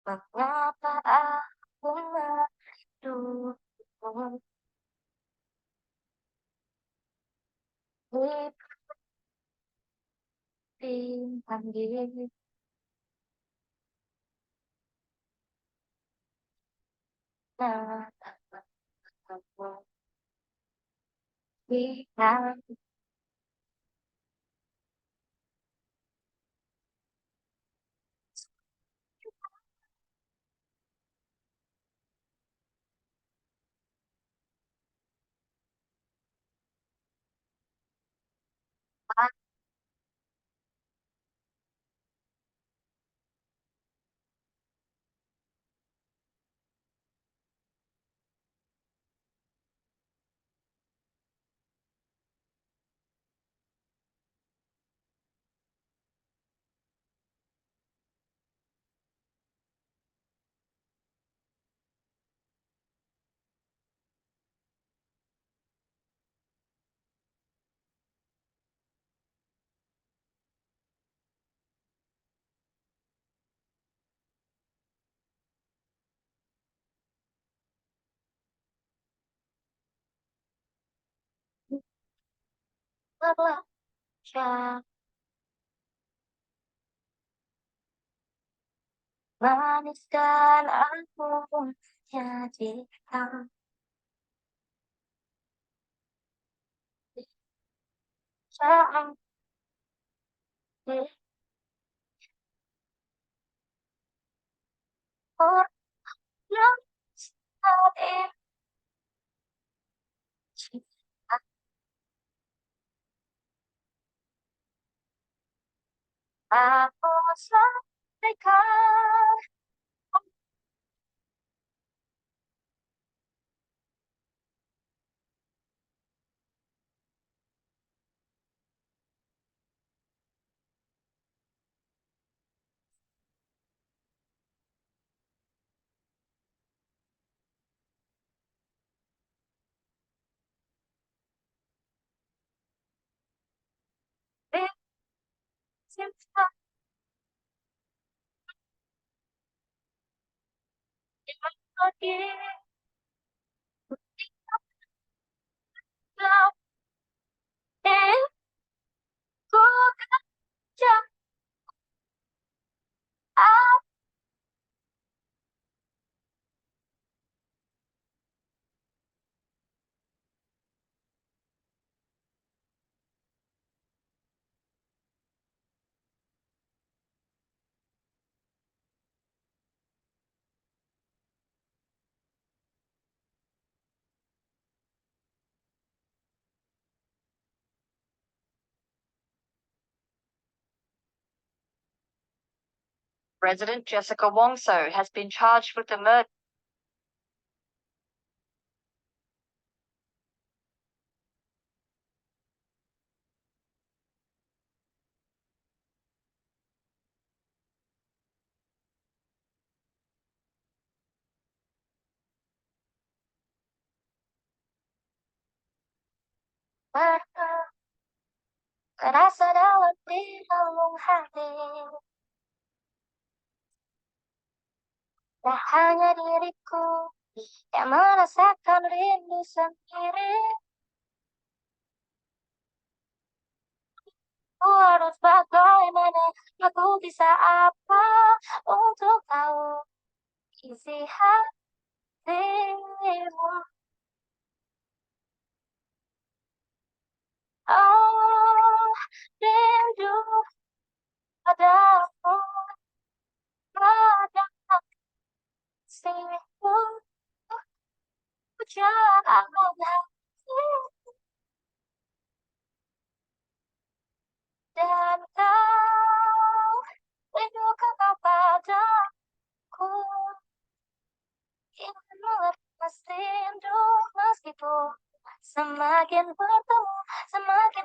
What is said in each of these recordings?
Mengapa aku merindumu bintang di matamu hilang. Belajar manis dan aku jadi tahu saat yang saat ini aku sampaikan. Cinta yang lagi dalam ku kejam President Jessica Wongso has been charged with the murder. Terasa dalam di relung hati. Tak hanya diriku yang merasakan rindu sendiri. Ku harus bagaimana, aku bisa apa untuk tahu isi hatimu. Oh, rindu padamu, pada kasihmu, jangan hati dan kau rindukan kepadaku. Ingin melepas rindu meskipun semakin bertemu, semakin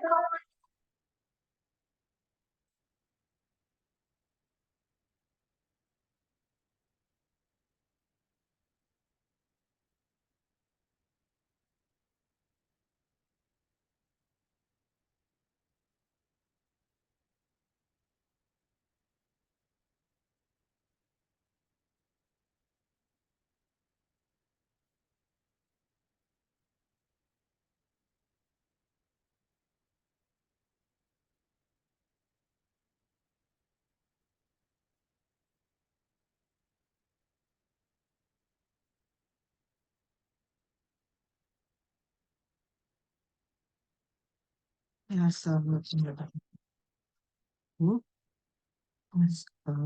Ya, sebelumnya,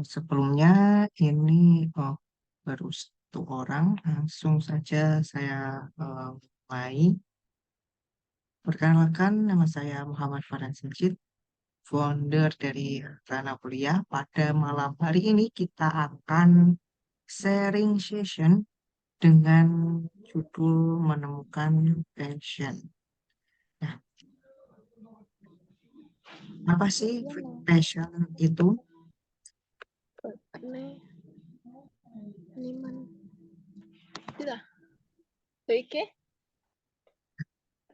sebelumnya ini baru satu orang, langsung saja saya mulai. Perkenalkan, nama saya Muhammad Farhan Sinjit, founder dari Rana Kuliah. Pada malam hari ini kita akan sharing session dengan judul menemukan passion. Nah, apa sih passion itu? Aneh, Niman. Tidak. Oke.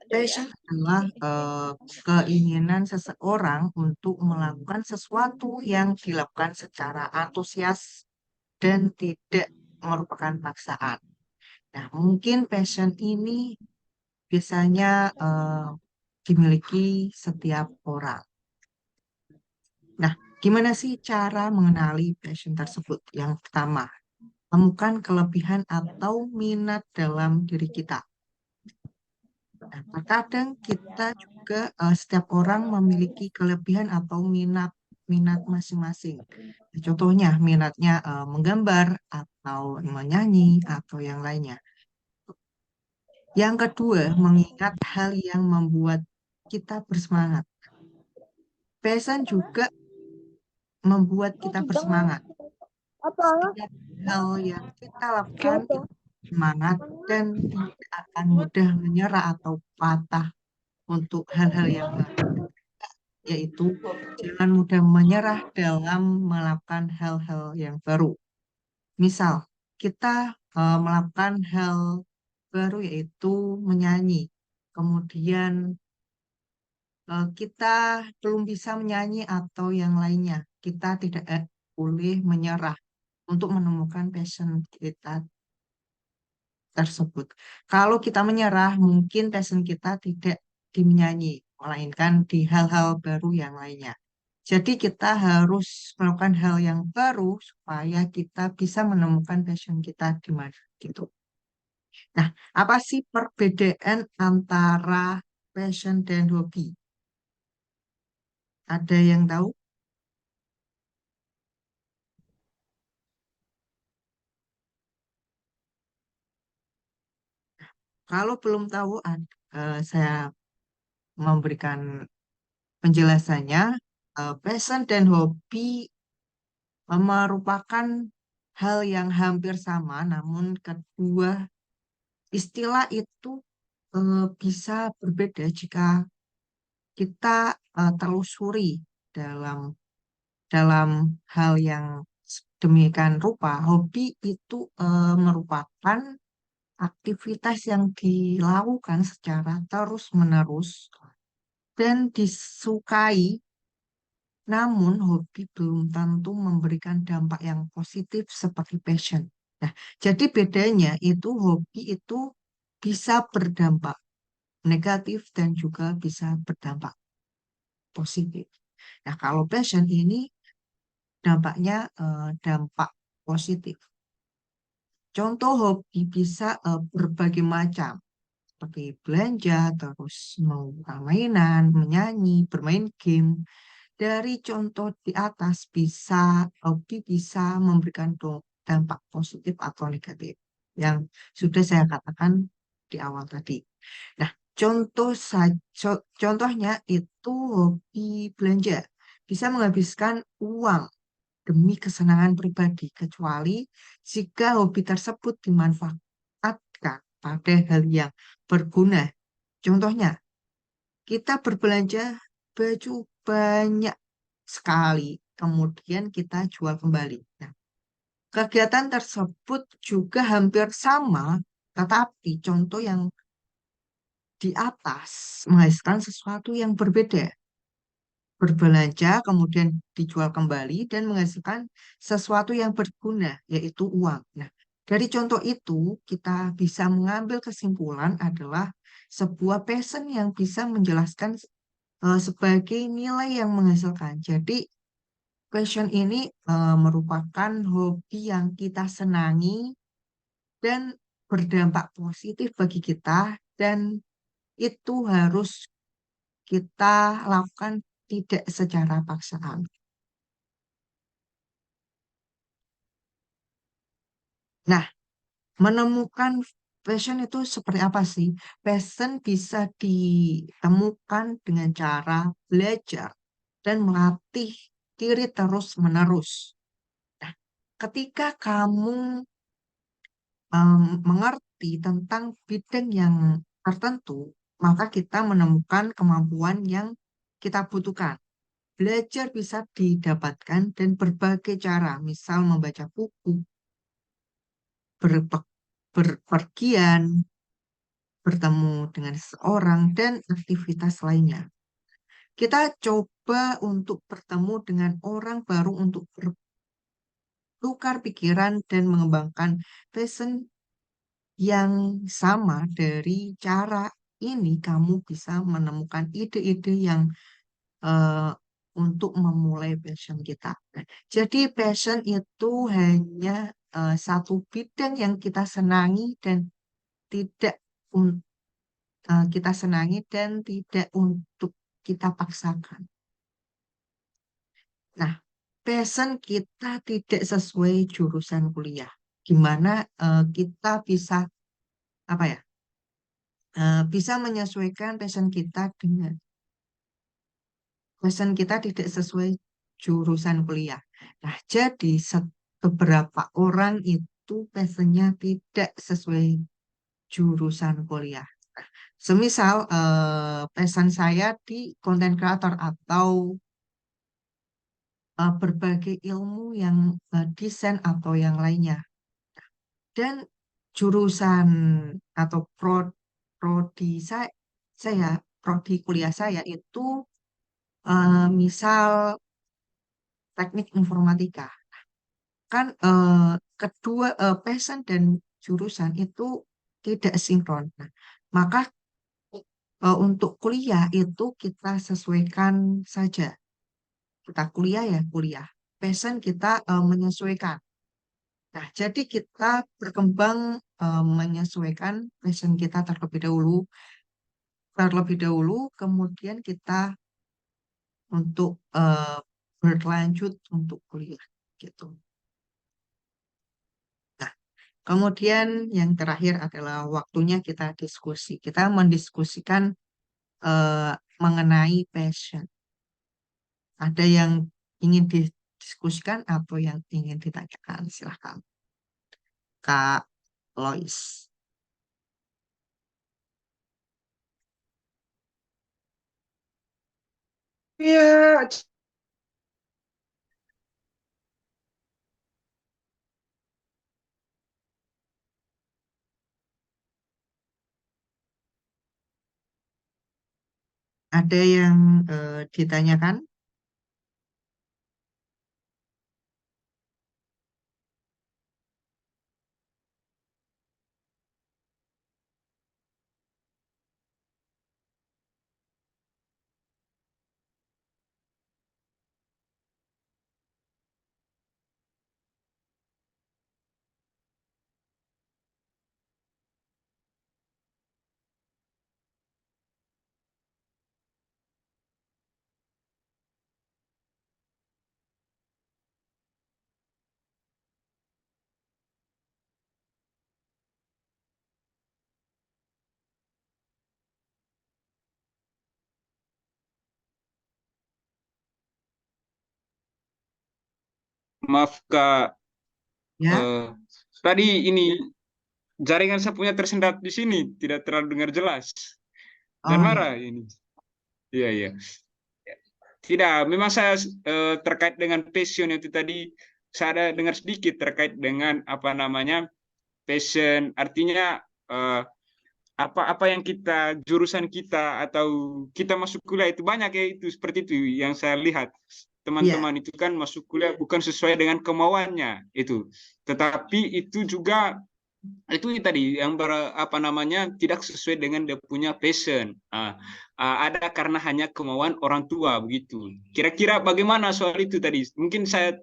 Ada ya. Passion adalah keinginan seseorang untuk melakukan sesuatu yang dilakukan secara antusias dan tidak merupakan paksaan. Nah, mungkin passion ini biasanya dimiliki setiap orang. Nah, gimana sih cara mengenali passion tersebut? Yang pertama, temukan kelebihan atau minat dalam diri kita. Nah, terkadang kita juga setiap orang memiliki kelebihan atau minat minat masing-masing. Nah, contohnya minatnya menggambar atau menyanyi atau yang lainnya. Yang kedua, mengingat hal yang membuat kita bersemangat. Passion juga membuat kita bersemangat. Apa? Setiap hal yang kita lakukan Foto. itu semangat dan tidak akan mudah menyerah atau patah untuk hal-hal yang baru, yaitu jangan mudah menyerah dalam melakukan hal-hal yang baru. Misal, kita melakukan hal baru yaitu menyanyi. Kemudian kita belum bisa menyanyi atau yang lainnya. Kita tidak boleh menyerah untuk menemukan passion kita tersebut. Kalau kita menyerah, mungkin passion kita tidak di menyanyi, melainkan di hal-hal baru yang lainnya. Jadi kita harus melakukan hal yang baru supaya kita bisa menemukan passion kita di mana gitu. Nah, apa sih perbedaan antara passion dan hobi? Ada yang tahu? Kalau belum tahu, saya memberikan penjelasannya. Passion dan hobi merupakan hal yang hampir sama, namun kedua istilah itu bisa berbeda jika kita telusuri dalam dalam hal yang demikian rupa. Hobi itu merupakan aktivitas yang dilakukan secara terus-menerus dan disukai. Namun, hobi belum tentu memberikan dampak yang positif seperti passion. Nah, jadi bedanya itu hobi itu bisa berdampak negatif dan juga bisa berdampak positif. Nah, kalau passion ini dampaknya dampak positif. Contoh hobi bisa berbagai macam, seperti belanja, terus membuka mainan, menyanyi, bermain game. Dari contoh di atas bisa hobi bisa memberikan dampak positif atau negatif yang sudah saya katakan di awal tadi. Nah, contohnya itu hobi belanja bisa menghabiskan uang demi kesenangan pribadi kecuali jika hobi tersebut dimanfaatkan pada hal yang berguna. Contohnya, kita berbelanja baju banyak sekali, kemudian kita jual kembali. Nah, kegiatan tersebut juga hampir sama, tetapi contoh yang di atas menghasilkan sesuatu yang berbeda. Berbelanja, kemudian dijual kembali, dan menghasilkan sesuatu yang berguna, yaitu uang. Nah, dari contoh itu, kita bisa mengambil kesimpulan adalah sebuah passion yang bisa menjelaskan sebagai nilai yang menghasilkan. Jadi, passion ini merupakan hobi yang kita senangi dan berdampak positif bagi kita dan itu harus kita lakukan tidak secara paksaan. Nah, menemukan passion itu seperti apa sih? Passion bisa ditemukan dengan cara belajar dan melatih diri terus-menerus. Nah, ketika kamu mengerti tentang bidang yang tertentu, maka kita menemukan kemampuan yang kita butuhkan. Belajar bisa didapatkan dan berbagai cara, misal membaca buku, berpe- berpergian, bertemu dengan seseorang, dan aktivitas lainnya. Kita coba untuk bertemu dengan orang baru untuk bertukar pikiran dan mengembangkan passion yang sama. Dari cara ini kamu bisa menemukan ide-ide yang eh, untuk memulai passion kita. Nah, jadi passion itu hanya satu bidang yang kita senangi dan tidak kita senangi dan tidak untuk kita paksakan. Nah, passion kita tidak sesuai jurusan kuliah. Gimana kita bisa apa ya? Bisa menyesuaikan passion kita tidak sesuai jurusan kuliah. Nah, jadi beberapa orang itu passionnya tidak sesuai jurusan kuliah. Semisal passion saya di content creator atau berbagai ilmu yang desain atau yang lainnya. Dan jurusan atau prodi prodi kuliah saya itu misal teknik informatika. Kan kedua passion dan jurusan itu tidak sinkron. Nah, maka untuk kuliah itu kita sesuaikan saja. Kita kuliah ya kuliah. Passion kita menyesuaikan. Nah, jadi kita berkembang menyesuaikan passion kita terlebih dahulu, kemudian kita untuk berlanjut untuk kuliah gitu. Nah, kemudian yang terakhir adalah waktunya kita diskusi. Kita mendiskusikan eh, mengenai passion. Ada yang ingin didiskusikan atau yang ingin ditanyakan, silahkan. Kak Lois. Iya, Ada yang ditanyakan? maaf Kak. Ya. Eh, Tadi ini jaringan saya punya tersendat di sini, tidak terlalu dengar jelas. Dan Oh ya. marah ini. Iya, iya. Tidak, memang saya terkait dengan passion itu tadi, saya ada dengar sedikit terkait dengan apa namanya passion. Artinya apa yang kita jurusan kita atau kita masuk kuliah itu banyak ya, itu seperti itu yang saya lihat. Iya. Teman-teman itu kan masuk kuliah bukan sesuai dengan kemauannya itu, tetapi itu juga itu tadi yang apa namanya tidak sesuai dengan dia punya passion. Ada karena hanya kemauan orang tua begitu. Kira-kira bagaimana soal itu tadi? Mungkin saya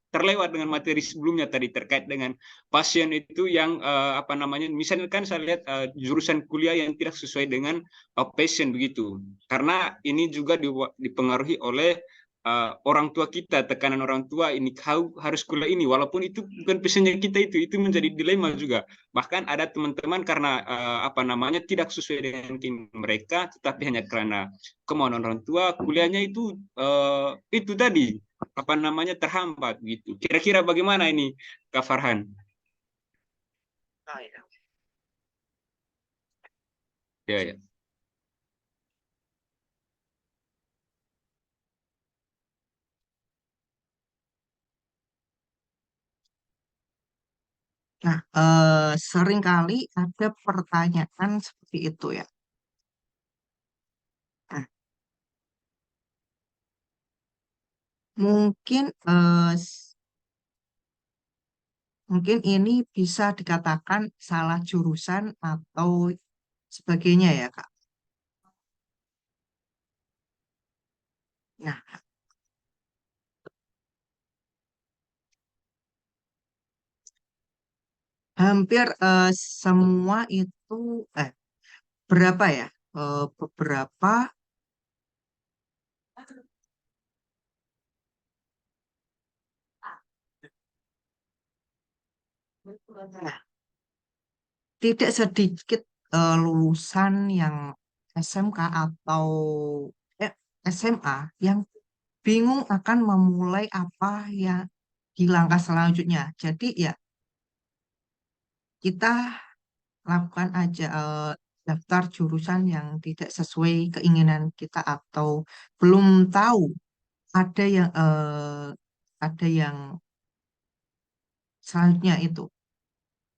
terlewat dengan materi sebelumnya tadi terkait dengan pasien itu yang apa namanya, misalnya kan saya lihat jurusan kuliah yang tidak sesuai dengan passion begitu, karena ini juga dipengaruhi oleh orang tua kita, tekanan orang tua ini kau harus kuliah ini, walaupun itu bukan passionnya kita, itu menjadi dilema juga. Bahkan ada teman-teman karena apa namanya tidak sesuai dengan keinginan mereka, tetapi hanya karena kemauan orang tua kuliahnya itu tadi apa namanya terhambat gitu. Kira-kira bagaimana ini Kak Farhan? Oh, ya. Ya, ya. Nah, seringkali ada pertanyaan seperti itu ya. Nah, mungkin mungkin ini bisa dikatakan salah jurusan atau sebagainya ya, Kak. Nah, hampir semua itu eh berapa ya? Beberapa nah, tidak sedikit lulusan yang SMK atau eh, SMA yang bingung akan memulai apa yang di langkah selanjutnya. Jadi ya kita lakukan aja daftar jurusan yang tidak sesuai keinginan kita atau belum tahu ada yang selanjutnya itu.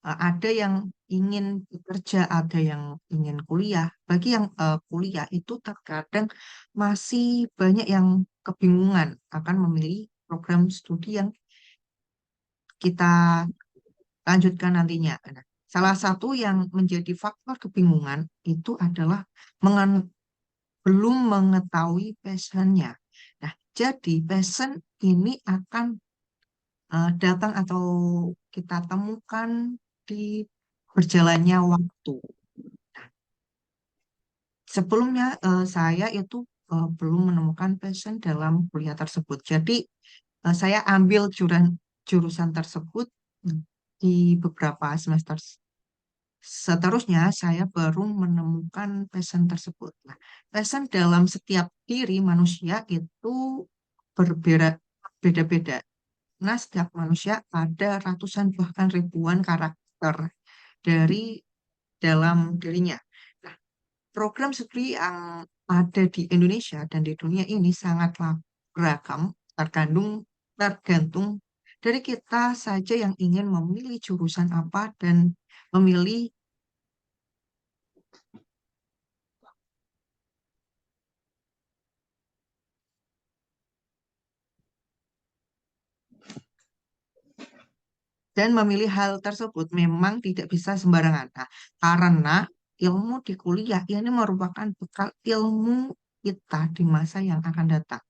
Ada yang ingin bekerja, ada yang ingin kuliah. Bagi yang kuliah itu terkadang masih banyak yang kebingungan akan memilih program studi yang kita lanjutkan nantinya. Nah, salah satu yang menjadi faktor kebingungan itu adalah belum mengetahui passionnya. Nah, jadi passion ini akan datang atau kita temukan di berjalannya waktu. Sebelumnya saya itu belum menemukan passion dalam kuliah tersebut. Jadi saya ambil jurusan tersebut di beberapa semester. Seterusnya saya baru menemukan passion tersebut. Nah, passion dalam setiap diri manusia itu berbeda-beda. Nah, setiap manusia ada ratusan bahkan ribuan karakter dari dalam dirinya. Nah, program studi yang ada di Indonesia dan di dunia ini sangatlah beragam, tergantung dari kita saja yang ingin memilih jurusan apa dan memilih hal tersebut memang tidak bisa sembarangan. Nah, karena ilmu di kuliah ini merupakan bekal ilmu kita di masa yang akan datang.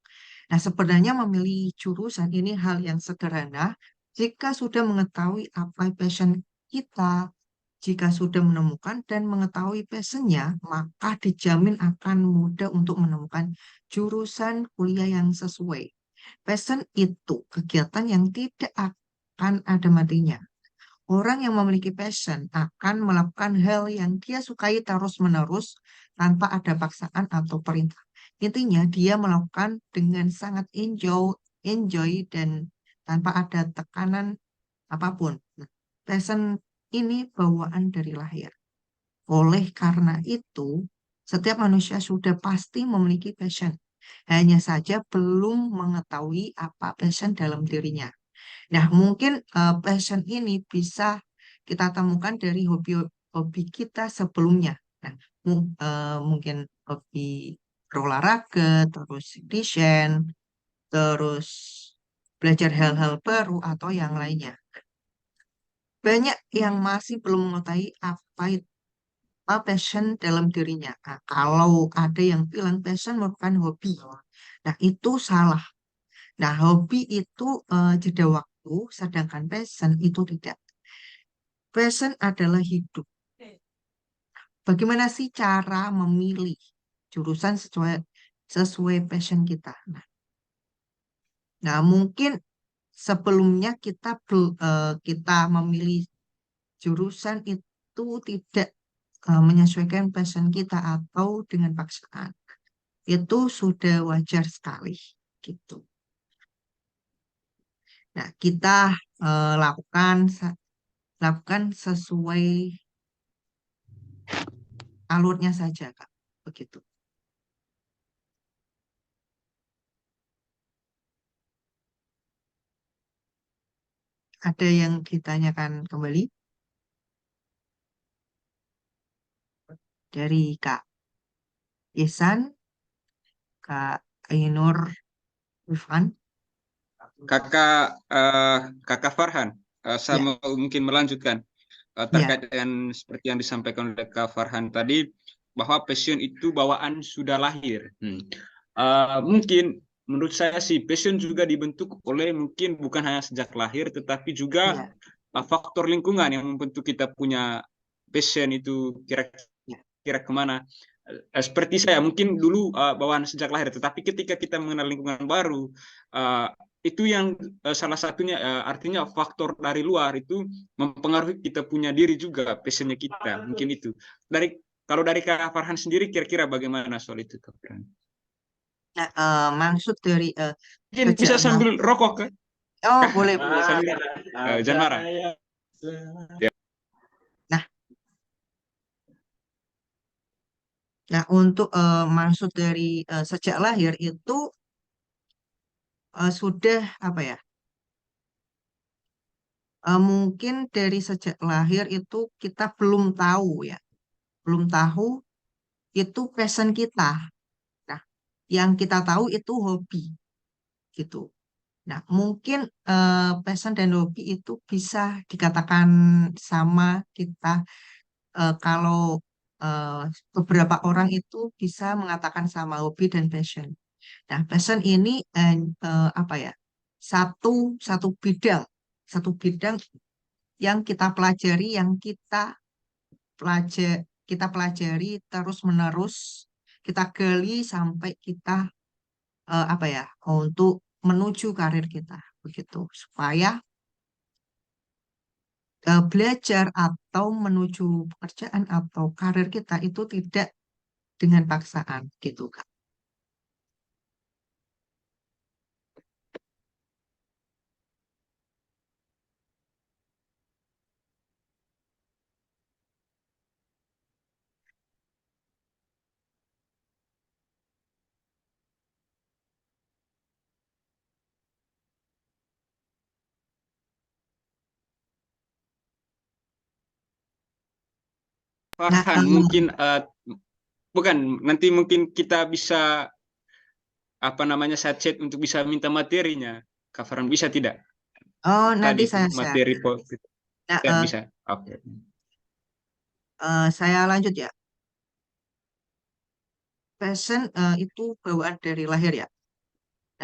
Nah, sebenarnya memilih jurusan ini hal yang sederhana jika sudah mengetahui apa passion kita, jika sudah menemukan dan mengetahui passionnya, maka dijamin akan mudah untuk menemukan jurusan kuliah yang sesuai. Passion itu kegiatan yang tidak akan ada matinya. Orang yang memiliki passion akan melakukan hal yang dia sukai terus-menerus tanpa ada paksaan atau perintah. Intinya dia melakukan dengan sangat enjoy dan tanpa ada tekanan apapun. Nah, passion ini bawaan dari lahir. Oleh karena itu, setiap manusia sudah pasti memiliki passion. Hanya saja belum mengetahui apa passion dalam dirinya. Nah, mungkin passion ini bisa kita temukan dari hobi kita sebelumnya. Nah, mungkin hobi berolahraga, terus desain, terus belajar hal-hal baru atau yang lainnya. Banyak yang masih belum mengetahui apa passion dalam dirinya. Nah, kalau ada yang bilang passion merupakan hobi, nah itu salah. Nah, hobi itu jeda waktu sedangkan passion itu tidak. Passion adalah hidup. Bagaimana sih cara memilih jurusan sesuai passion kita? Nah, mungkin sebelumnya kita memilih jurusan itu tidak menyesuaikan passion kita atau dengan paksaan. Itu sudah wajar sekali gitu. Nah, kita lakukan sesuai alurnya saja, Kak. Begitu. Ada yang ditanyakan kembali dari Kak Ihsan, Kak Ainur Rifan. Kakak Farhan, saya Ya, mau mungkin melanjutkan ya, terkait dengan seperti yang disampaikan oleh Kak Farhan tadi, bahwa passion itu bawaan sudah lahir. Mungkin menurut saya sih passion juga dibentuk oleh mungkin bukan hanya sejak lahir, tetapi juga ya, faktor lingkungan yang membentuk kita punya passion itu ya. kira-kira kemana. Seperti saya mungkin dulu bawaan sejak lahir, tetapi ketika kita mengenal lingkungan baru, itu yang salah satunya artinya faktor dari luar itu mempengaruhi kita punya diri juga, passionnya kita, mungkin itu. Kalau dari Kak Farhan sendiri kira-kira bagaimana soal itu, Kak Farhan? Nah, maksud dari Mungkin sejak bisa lah. sambil rokok, Kak? Oh, boleh, boleh. Sambil, jangan marah. Ya. Nah, untuk maksud dari sejak lahir itu sudah apa ya? Mungkin dari sejak lahir itu kita belum tahu ya, belum tahu itu passion kita. Nah, yang kita tahu itu hobi gitu. Nah, mungkin passion dan hobi itu bisa dikatakan sama kita kalau eh, beberapa orang itu bisa mengatakan sama hobi dan passion. Nah, passion ini apa ya? Satu satu bidang, satu bidang yang kita pelajari, yang kita pelajari terus-menerus, kita gali sampai kita apa ya? Untuk menuju karir kita begitu, supaya belajar atau menuju pekerjaan atau karir kita itu tidak dengan paksaan gitu Kak. Nah, Farhan, mungkin bukan, nanti mungkin kita bisa apa namanya saya chat untuk bisa minta materinya. Kak Farhan bisa tidak? oh Tadi nanti itu saya share. materi Nah, saya bisa. Oke. saya lanjut ya. Passion itu bawaan dari lahir ya.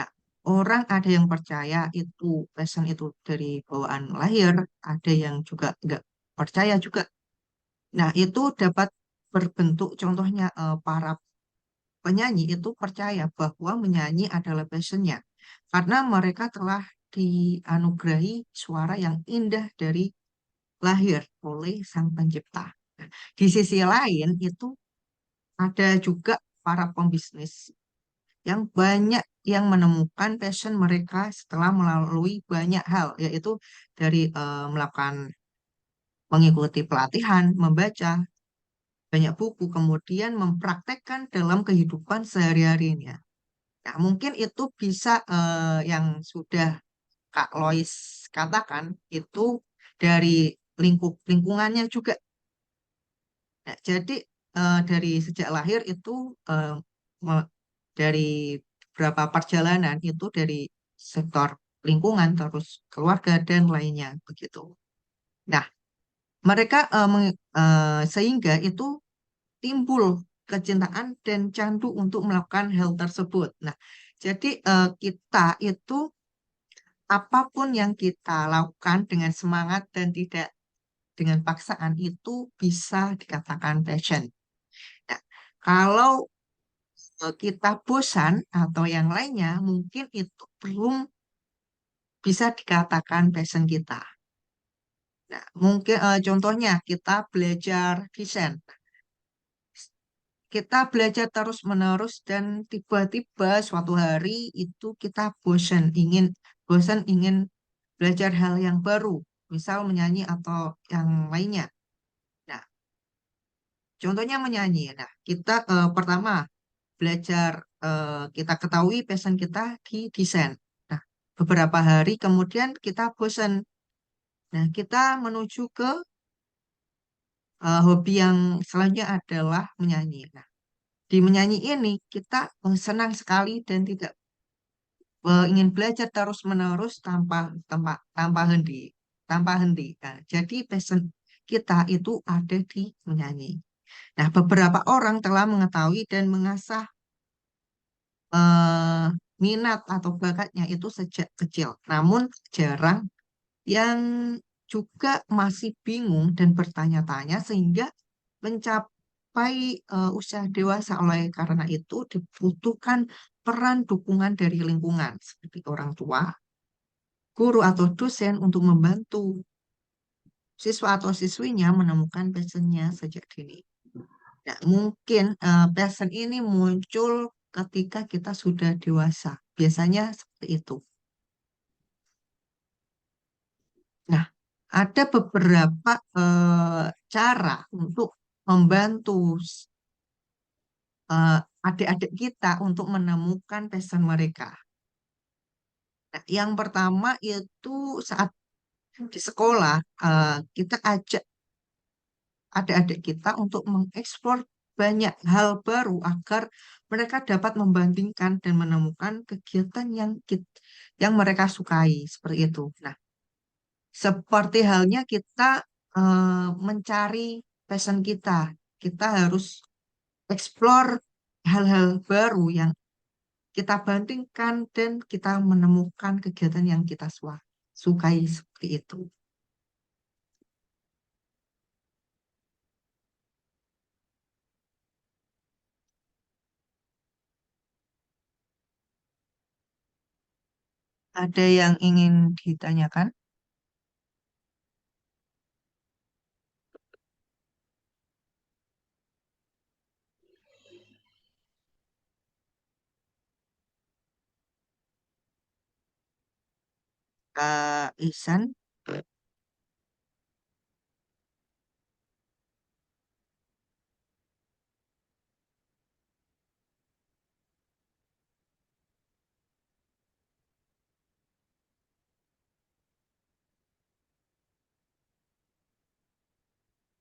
Nah, orang ada yang percaya itu passion itu dari bawaan lahir, ada yang juga nggak percaya juga. Nah, itu dapat berbentuk contohnya para penyanyi itu percaya bahwa menyanyi adalah passionnya karena mereka telah dianugerahi suara yang indah dari lahir oleh Sang Pencipta. Di sisi lain itu ada juga para pembisnis yang banyak yang menemukan passion mereka setelah melalui banyak hal, yaitu dari melakukan mengikuti pelatihan, membaca banyak buku, kemudian mempraktekkan dalam kehidupan sehari-harinya. Nah, mungkin itu bisa yang sudah Kak Lois katakan itu dari lingkungannya juga. Nah, jadi dari sejak lahir itu eh, me- dari beberapa perjalanan itu dari sektor lingkungan terus keluarga dan lainnya begitu. Nah, mereka sehingga itu timbul kecintaan dan candu untuk melakukan hal tersebut. Nah, jadi kita itu apapun yang kita lakukan dengan semangat dan tidak dengan paksaan itu bisa dikatakan passion. Nah, kalau kita bosan atau yang lainnya, mungkin itu belum bisa dikatakan passion kita. Nah, mungkin contohnya kita belajar desain. Kita belajar terus-menerus dan tiba-tiba suatu hari itu kita bosan ingin belajar hal yang baru, misal menyanyi atau yang lainnya. Nah, contohnya menyanyi. Nah, kita pertama belajar kita ketahui passion kita di desain. Nah, beberapa hari kemudian kita bosan. Nah, kita menuju ke hobi yang selanjutnya adalah menyanyi. Nah, di menyanyi ini kita senang sekali dan tidak ingin belajar terus-menerus tanpa henti, tanpa henti. Nah, jadi passion kita itu ada di menyanyi. Nah, beberapa orang telah mengetahui dan mengasah eh, minat atau bakatnya itu sejak kecil. Namun jarang yang juga masih bingung dan bertanya-tanya sehingga mencapai usia dewasa. Oleh karena itu dibutuhkan peran dukungan dari lingkungan seperti orang tua, guru atau dosen untuk membantu siswa atau siswinya menemukan passionnya sejak dini. Nah, mungkin passion ini muncul ketika kita sudah dewasa. Biasanya seperti itu. Nah, ada beberapa cara untuk membantu eh, adik-adik kita untuk menemukan passion mereka. Nah, yang pertama itu saat di sekolah kita ajak adik-adik kita untuk mengeksplor banyak hal baru agar mereka dapat membandingkan dan menemukan kegiatan yang mereka sukai seperti itu. Nah, seperti halnya kita mencari passion kita, kita harus explore hal-hal baru yang kita bandingkan dan kita menemukan kegiatan yang kita sukai seperti itu. Ada yang ingin ditanyakan? Kak Ihsan?